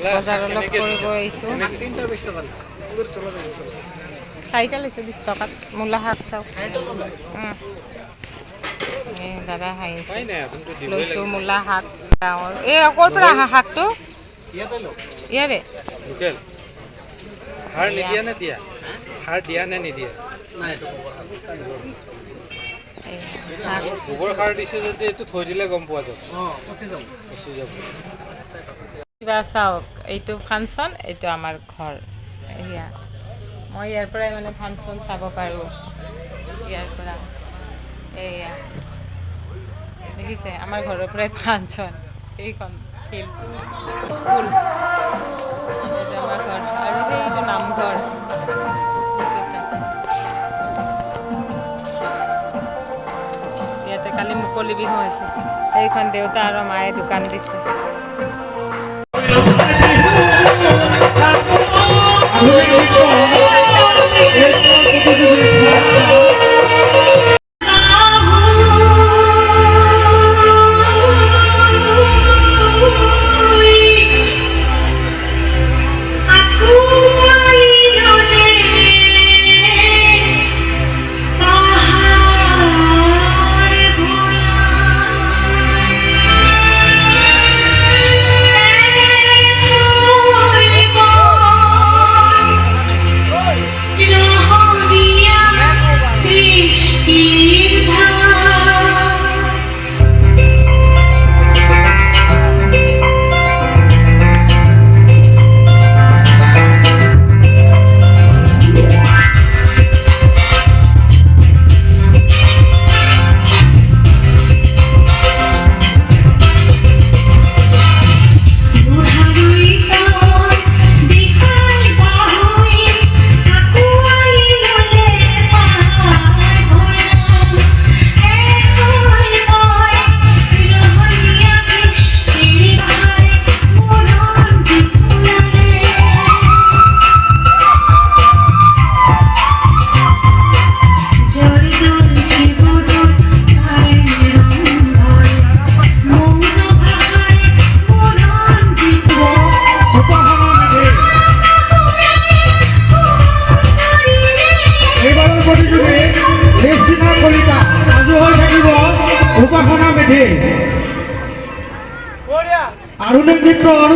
বজাৰ অলপ কৰিব আহিছোঁ। 4টা লৈছোঁ 20 টকাত। মূলা শাক চাওক। দাদা হাঁহিছে। লৈছোঁ মূলা শাক ডাঙৰ। এই ক'ৰ পৰা অহা শাকটো? ইয়াৰে সাৰ নিদিয়া নে দিয়া? সাৰ দিয়া নে নিদিয়া? গোবৰ সাৰ দিছে যদি এইটো থৈ দিলে গম পোৱা যাব। পচি যাব। কিবা চাওক, এইটো ফাংচন, এইটো আমাৰ ঘৰ। এয়া মই ইয়াৰ পৰাই মানে ফাংচন চাব পাৰোঁ। ইয়াৰ পৰা এয়া দেখিছে, আমাৰ ঘৰৰ পৰাই ফাংচন। এইখন ফিল্ড স্কুল, এইটো আমাৰ ঘৰ আৰু সেইটো নামঘৰ। ইয়াতে কালি মুকলি বিহু হৈছে। এইখন দেউতা আৰু মায়ে দোকান দিছে। উপাসনা মেধি আধুনিক নৃত্যৰ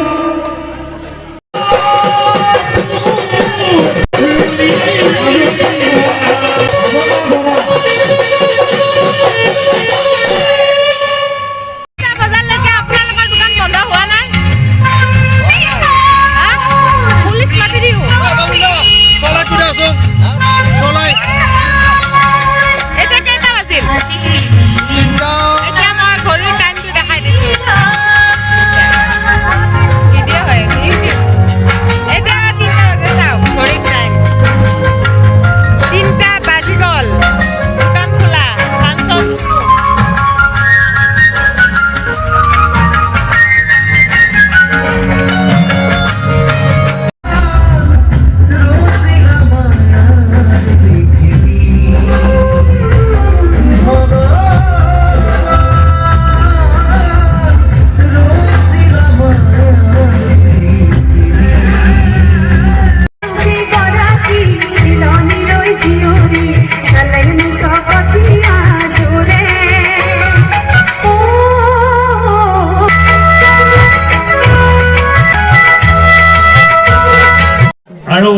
আৰু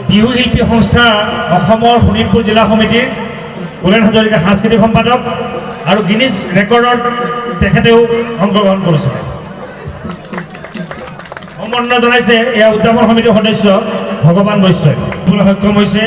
বিহু শিল্পী সংস্থা অসমৰ শোণিতপুৰ জিলা সমিতিৰ কুলেন হাজৰিকা সাংস্কৃতিক সম্পাদক আৰু গিনিজ ৰেকৰ্ডত তেখেতেও অংশগ্ৰহণ কৰিছিলে। সম্বৰ্ধনা জনাইছে এয়া উদযাপন সমিতিৰ সদস্য ভগৱান বৈশ্যই সক্ষম হৈছে।